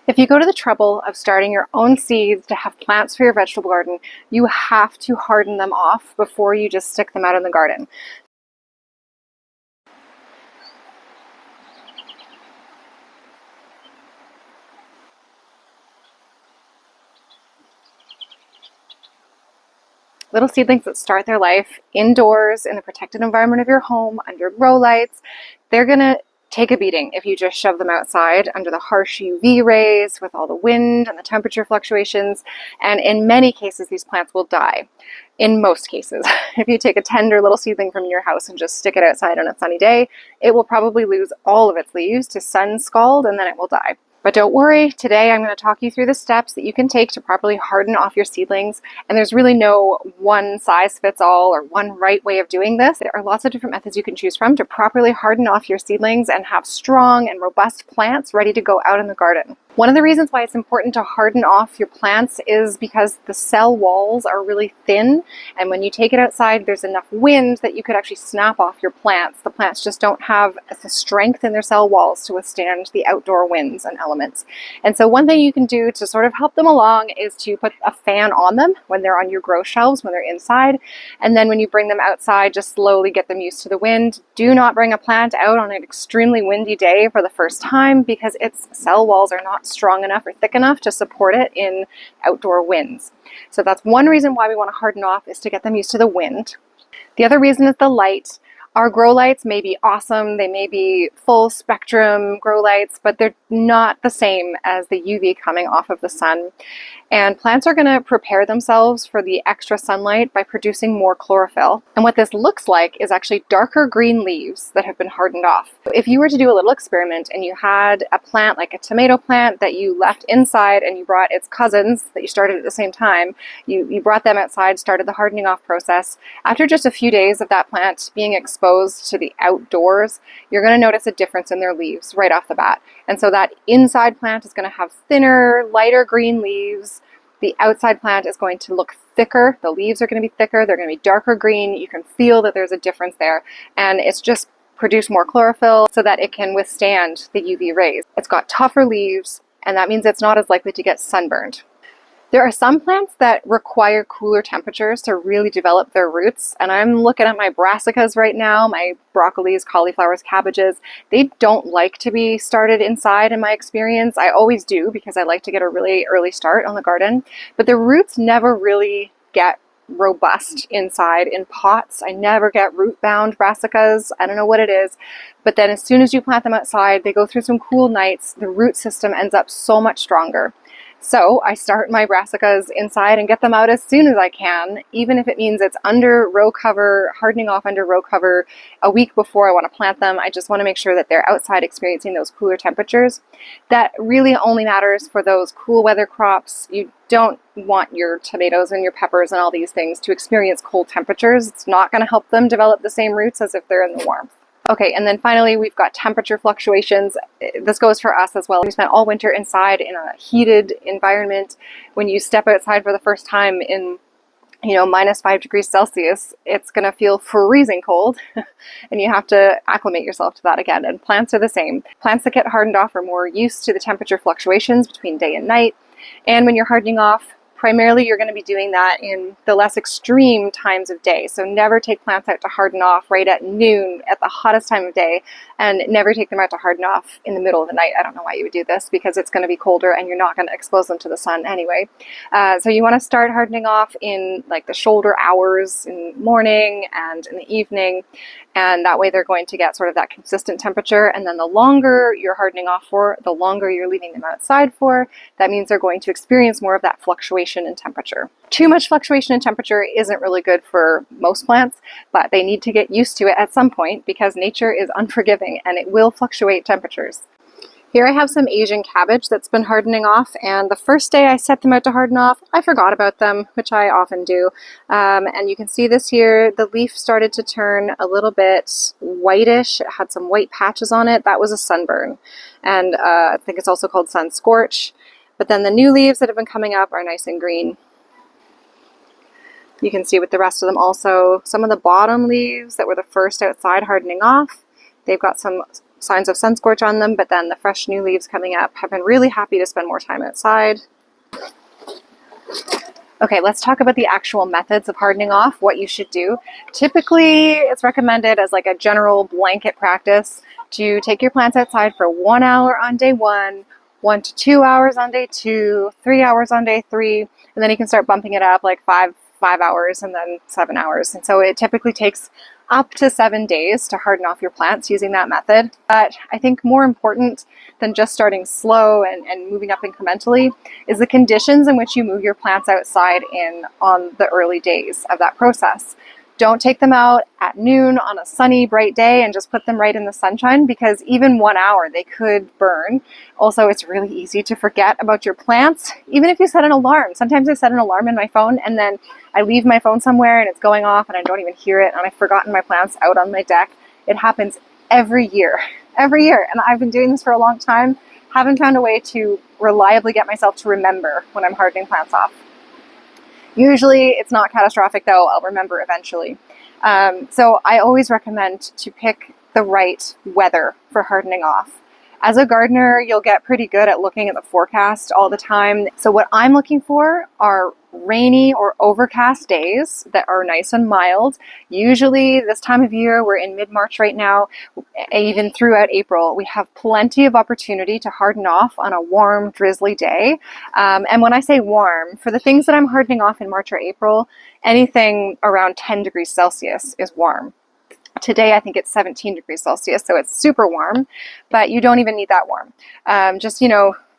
If you go to the trouble of starting your own seeds to have plants for your vegetable garden, you have to harden them off before you just stick them out in the garden. Little seedlings that start their life indoors in the protected environment of your home under grow lights, they're gonna take a beating if you just shove them outside under the harsh UV rays with all the wind and the temperature fluctuations. And in many cases, these plants will die. In most cases, if you take a tender little seedling from your house and just stick it outside on a sunny day, it will probably lose all of its leaves to sunscald and then it will die. But don't worry, today I'm going to talk you through the steps that you can take to properly harden off your seedlings. And there's really no one size fits all or one right way of doing this. There are lots of different methods you can choose from to properly harden off your seedlings and have strong and robust plants ready to go out in the garden. One of the reasons why it's important to harden off your plants is because the cell walls are really thin, and when you take it outside, there's enough wind that you could actually snap off your plants. The plants just don't have the strength in their cell walls to withstand the outdoor winds and elements. And so one thing you can do to sort of help them along is to put a fan on them when they're on your grow shelves, when they're inside, and then when you bring them outside, just slowly get them used to the wind. Do not bring a plant out on an extremely windy day for the first time because its cell walls are not strong enough or thick enough to support it in outdoor winds. So that's one reason why we want to harden off, is to get them used to the wind. The other reason is the light. Our grow lights may be awesome, they may be full spectrum grow lights, but they're not the same as the UV coming off of the sun. And plants are going to prepare themselves for the extra sunlight by producing more chlorophyll. And what this looks like is actually darker green leaves that have been hardened off. If you were to do a little experiment and you had a plant like a tomato plant that you left inside and you brought its cousins that you started at the same time, you brought them outside, started the hardening off process. After just a few days of that plant being exposed to the outdoors, you're going to notice a difference in their leaves right off the bat. And so that inside plant is going to have thinner, lighter green leaves. The outside plant is going to look thicker. The leaves are going to be thicker. They're going to be darker green. You can feel that there's a difference there. And it's just produced more chlorophyll so that it can withstand the UV rays. It's got tougher leaves, and that means it's not as likely to get sunburned. There are some plants that require cooler temperatures to really develop their roots, and I'm looking at my brassicas right now, my broccolis, cauliflowers, cabbages. They don't like to be started inside in my experience. I always do because I like to get a really early start on the garden, but the roots never really get robust inside in pots. I never get root-bound brassicas. I don't know what it is, but then as soon as you plant them outside, they go through some cool nights, the root system ends up so much stronger. So I start my brassicas inside and get them out as soon as I can, even if it means it's under row cover, hardening off under row cover a week before I want to plant them. I just want to make sure that they're outside experiencing those cooler temperatures. That really only matters for those cool weather crops. You don't want your tomatoes and your peppers and all these things to experience cold temperatures. It's not going to help them develop the same roots as if they're in the warmth. Okay, and then finally we've got temperature fluctuations. This goes for us as well. We spent all winter inside in a heated environment. When you step outside for the first time in -5 degrees Celsius, it's going to feel freezing cold and you have to acclimate yourself to that again. And plants are the same. Plants that get hardened off are more used to the temperature fluctuations between day and night. And when you're hardening off, primarily you're going to be doing that in the less extreme times of day. So never take plants out to harden off right at noon at the hottest time of day, and never take them out to harden off in the middle of the night. I don't know why you would do this because it's going to be colder and you're not going to expose them to the sun anyway. So you want to start hardening off in like the shoulder hours in the morning and in the evening, and that way they're going to get sort of that consistent temperature. And then the longer you're hardening off for, the longer you're leaving them outside for, that means they're going to experience more of that fluctuation in temperature. Too much fluctuation in temperature isn't really good for most plants, but they need to get used to it at some point because nature is unforgiving and it will fluctuate temperatures. Here I have some Asian cabbage that's been hardening off, and the first day I set them out to harden off, I forgot about them, which I often do. And you can see this here, the leaf started to turn a little bit whitish. It had some white patches on it. That was a sunburn. And I think it's also called sun scorch. But then the new leaves that have been coming up are nice and green. You can see with the rest of them also, some of the bottom leaves that were the first outside hardening off, they've got some signs of sun scorch on them, but then the fresh new leaves coming up have been really happy to spend more time outside. Okay, let's talk about the actual methods of hardening off, what you should do. Typically, it's recommended as like a general blanket practice to take your plants outside for 1 hour on day 1, 1 to 2 hours on day 2, 3 hours on day 3, and then you can start bumping it up like 5 hours and then 7 hours. And so it typically takes up to 7 days to harden off your plants using that method. But I think more important than just starting slow and moving up incrementally is the conditions in which you move your plants outside in on the early days of that process. Don't take them out at noon on a sunny, bright day and just put them right in the sunshine, because even 1 hour they could burn. Also, it's really easy to forget about your plants, even if you set an alarm. Sometimes I set an alarm in my phone and then I leave my phone somewhere and it's going off and I don't even hear it, and I've forgotten my plants out on my deck. It happens every year, and I've been doing this for a long time. Haven't found a way to reliably get myself to remember when I'm hardening plants off. Usually it's not catastrophic though, I'll remember eventually. So I always recommend to pick the right weather for hardening off. As a gardener, you'll get pretty good at looking at the forecast all the time. So what I'm looking for are rainy or overcast days that are nice and mild. Usually this time of year, we're in mid-March right now, even throughout April, we have plenty of opportunity to harden off on a warm, drizzly day. And when I say warm, for the things that I'm hardening off in March or April, anything around 10 degrees Celsius is warm. Today, I think it's 17 degrees Celsius, so it's super warm, but you don't even need that warm. Just,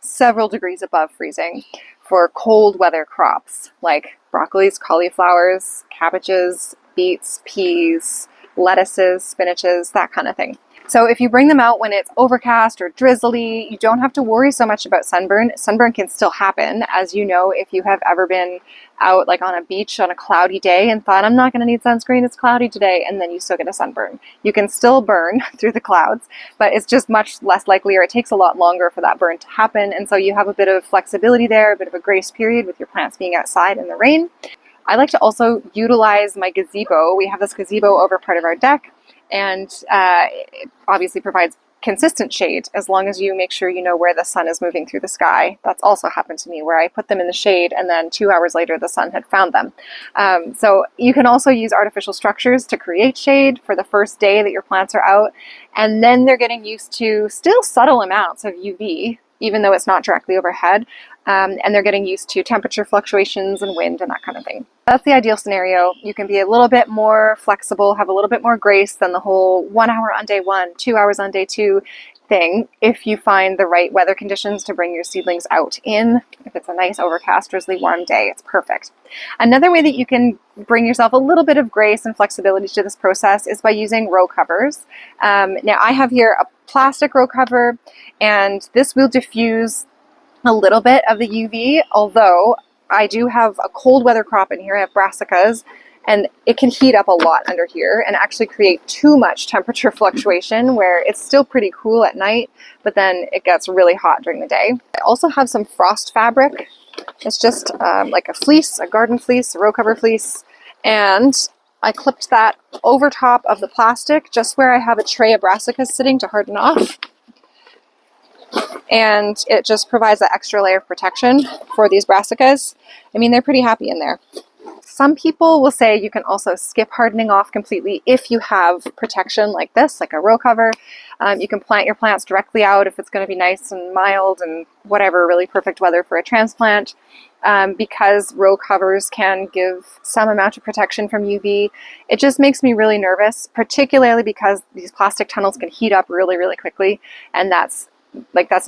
several degrees above freezing for cold weather crops like broccolis, cauliflowers, cabbages, beets, peas, lettuces, spinaches, that kind of thing. So if you bring them out when it's overcast or drizzly, you don't have to worry so much about sunburn. Sunburn can still happen, as you know, if you have ever been out like on a beach on a cloudy day and thought, I'm not going to need sunscreen, it's cloudy today, and then you still get a sunburn. You can still burn through the clouds, but it's just much less likely, or it takes a lot longer for that burn to happen. And so you have a bit of flexibility there, a bit of a grace period with your plants being outside in the rain. I like to also utilize my gazebo. We have this gazebo over part of our deck, and it obviously provides consistent shade as long as you make sure you know where the sun is moving through the sky. That's also happened to me, where I put them in the shade and then 2 hours later the sun had found them. So you can also use artificial structures to create shade for the first day that your plants are out, and then they're getting used to still subtle amounts of UV, even though it's not directly overhead, and they're getting used to temperature fluctuations and wind and that kind of thing. That's the ideal scenario. You can be a little bit more flexible, have a little bit more grace than the whole 1 hour on day 1, 2 hours on day 2 thing, if you find the right weather conditions to bring your seedlings out in. If it's a nice overcast, drizzly, warm day, it's perfect. Another way that you can bring yourself a little bit of grace and flexibility to this process is by using row covers. Now I have here a plastic row cover, and this will diffuse a little bit of the UV, although I do have a cold weather crop in here. I have brassicas, and it can heat up a lot under here and actually create too much temperature fluctuation where it's still pretty cool at night, but then it gets really hot during the day. I also have some frost fabric. It's just like a fleece, a garden fleece, a row cover fleece, and I clipped that over top of the plastic just where I have a tray of brassicas sitting to harden off. And it just provides that extra layer of protection for these brassicas. I mean, they're pretty happy in there. Some people will say you can also skip hardening off completely if you have protection like this, like a row cover. You can plant your plants directly out if it's going to be nice and mild and whatever, really perfect weather for a transplant. Because row covers can give some amount of protection from UV. It just makes me really nervous, particularly because these plastic tunnels can heat up really, really quickly, and that's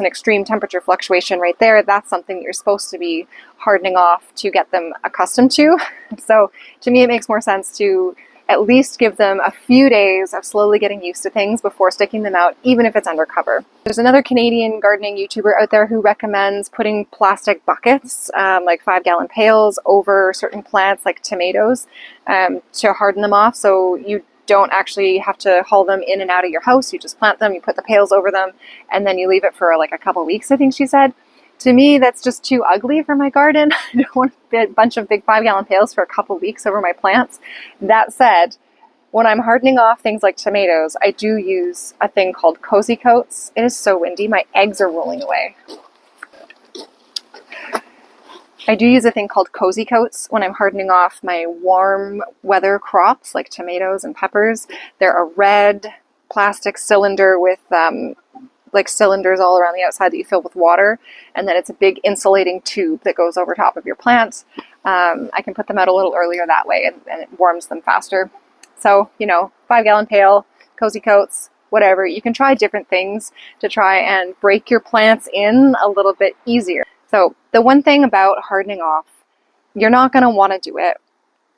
an extreme temperature fluctuation right there. That's something that you're supposed to be hardening off to get them accustomed to. So to me, it makes more sense to at least give them a few days of slowly getting used to things before sticking them out, even if it's undercover. There's another Canadian gardening YouTuber out there who recommends putting plastic buckets, like 5-gallon pails, over certain plants like tomatoes to harden them off. So you don't actually have to haul them in and out of your house. You just plant them, you put the pails over them, and then you leave it for like a couple weeks, I think she said. To me, that's just too ugly for my garden. I don't want a bunch of big 5-gallon pails for a couple weeks over my plants. That said, When I'm hardening off things like tomatoes, I do use a thing called cozy coats. It is so windy, my eggs are rolling away. I do use a thing called cozy coats when I'm hardening off my warm weather crops like tomatoes and peppers. They're a red plastic cylinder with like cylinders all around the outside that you fill with water, and then it's a big insulating tube that goes over top of your plants. I can put them out a little earlier that way, and it warms them faster. So, 5-gallon pail, cozy coats, whatever. You can try different things to try and break your plants in a little bit easier. So the one thing about hardening off, you're not going to want to do it.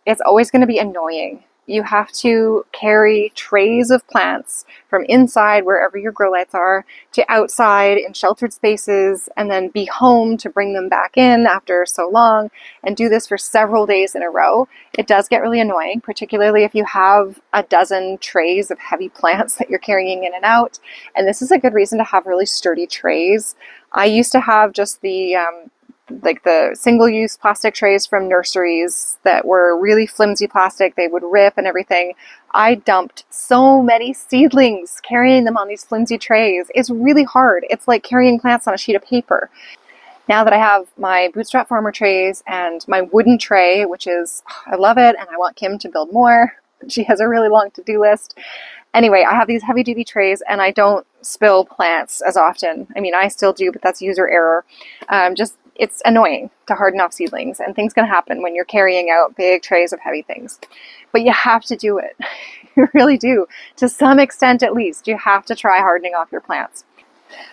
It's always going to be annoying. You have to carry trays of plants from inside wherever your grow lights are to outside in sheltered spaces, and then be home to bring them back in after so long, and do this for several days in a row. It does get really annoying, particularly if you have a dozen trays of heavy plants that you're carrying in and out. And this is a good reason to have really sturdy trays. I used to have just the single-use plastic trays from nurseries that were really flimsy plastic. They would rip and everything. I dumped so many seedlings carrying them on these flimsy trays. It's really hard. It's like carrying plants on a sheet of paper. Now that I have my Bootstrap Farmer trays and my wooden tray, which is, I love it, and I want Kim to build more. She has a really long to-do list. Anyway, I have these heavy-duty trays, and I don't spill plants as often. I mean, I still do, but that's user error. It's annoying to harden off seedlings, and things can happen when you're carrying out big trays of heavy things. But you have to do it. You really do. To some extent, at least, you have to try hardening off your plants.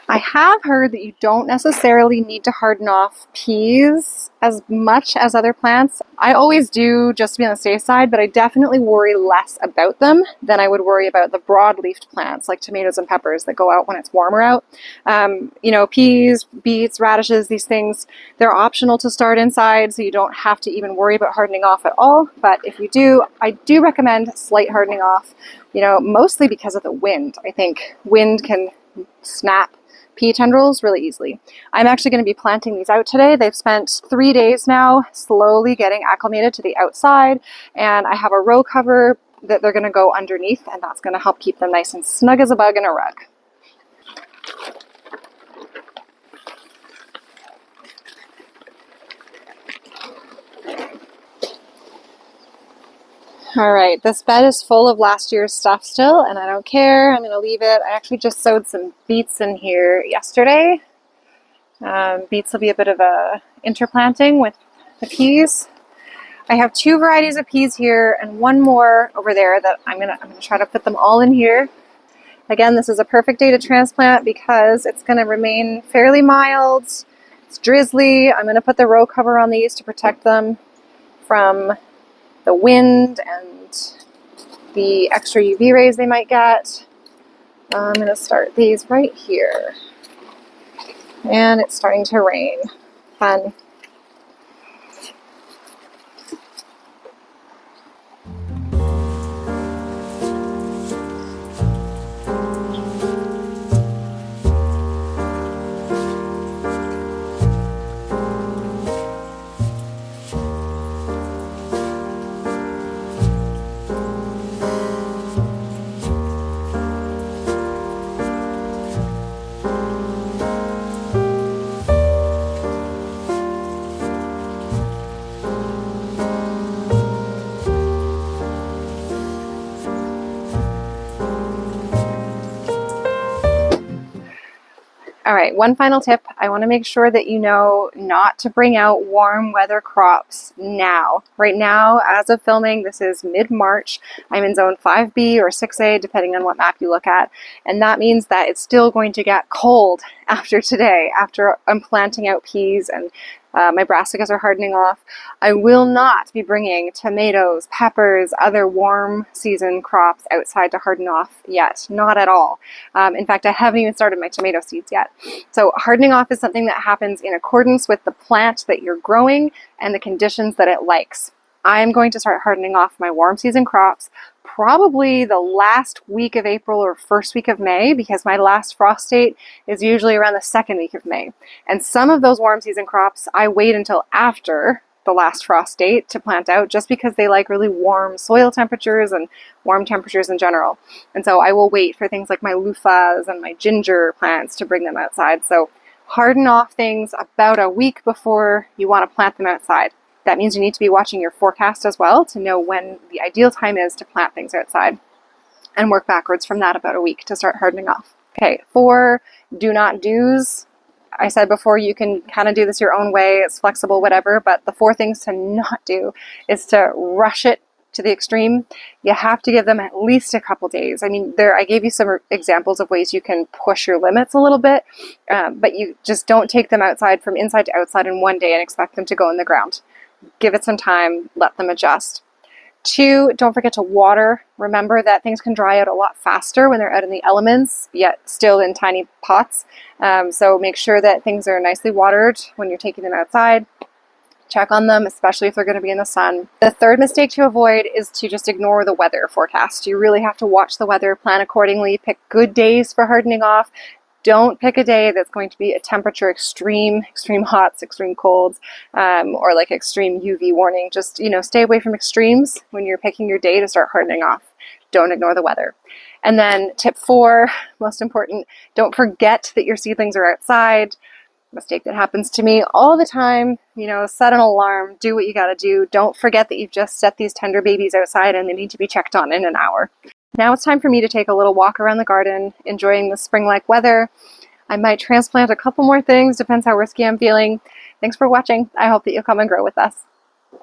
I have heard that you don't necessarily need to harden off peas as much as other plants. I always do, just to be on the safe side, but I definitely worry less about them than I would worry about the broad-leafed plants like tomatoes and peppers that go out when it's warmer out. Peas, beets, radishes, these things, they're optional to start inside, so you don't have to even worry about hardening off at all. But if you do, I do recommend slight hardening off, mostly because of the wind. I think wind can snap pea tendrils really easily. I'm actually going to be planting these out today. They've spent 3 days now slowly getting acclimated to the outside, and I have a row cover that they're going to go underneath, and that's going to help keep them nice and snug as a bug in a rug. All right, this bed is full of last year's stuff still, and I don't care. I'm going to leave it. I actually just sowed some beets in here yesterday. Beets will be a bit of a interplanting with the peas. I have 2 varieties of peas here and one more over there that I'm gonna try to put them all in here. Again, this is a perfect day to transplant because it's going to remain fairly mild. It's drizzly. I'm going to put the row cover on these to protect them from the wind and the extra UV rays they might get. I'm going to start these right here. And it's starting to rain. Fun. All right, one final tip. I want to make sure that you know not to bring out warm weather crops now. Right now, as of filming, this is mid-March. I'm in zone 5B or 6A, depending on what map you look at. And that means that it's still going to get cold after today, after I'm planting out peas and my brassicas are hardening off. I will not be bringing tomatoes, peppers, other warm season crops outside to harden off yet. Not at all. In fact, I haven't even started my tomato seeds yet. So hardening off is something that happens in accordance with the plant that you're growing and the conditions that it likes. I'm going to start hardening off my warm season crops probably the last week of April or first week of May, because my last frost date is usually around the second week of May. And some of those warm season crops I wait until after the last frost date to plant out, just because they like really warm soil temperatures and warm temperatures in general. And so I will wait for things like my loofahs and my ginger plants to bring them outside. So harden off things about a week before you want to plant them outside. That means you need to be watching your forecast as well to know when the ideal time is to plant things outside, and work backwards from that about a week to start hardening off. Okay, 4 do not do's. I said before, you can kind of do this your own way. It's flexible, whatever, but the 4 things to not do is to rush it to the extreme. You have to give them at least a couple days. I mean, I gave you some examples of ways you can push your limits a little bit, but you just don't take them outside from inside to outside in one day and expect them to go in the ground. Give it some time, let them adjust. 2, don't forget to water. Remember that things can dry out a lot faster when they're out in the elements, yet still in tiny pots. So make sure that things are nicely watered when you're taking them outside. Check on them, especially if they're going to be in the sun. The 3rd mistake to avoid is to just ignore the weather forecast. You really have to watch the weather, plan accordingly, pick good days for hardening off. Don't pick a day that's going to be a temperature extreme hots, extreme colds, or like extreme UV warning. Just, stay away from extremes when you're picking your day to start hardening off. Don't ignore the weather. And then tip 4, most important, don't forget that your seedlings are outside. Mistake that happens to me all the time. Set an alarm, do what you got to do. Don't forget that you've just set these tender babies outside and they need to be checked on in an hour. Now it's time for me to take a little walk around the garden, enjoying the spring-like weather. I might transplant a couple more things, depends how risky I'm feeling. Thanks for watching. I hope that you'll come and grow with us.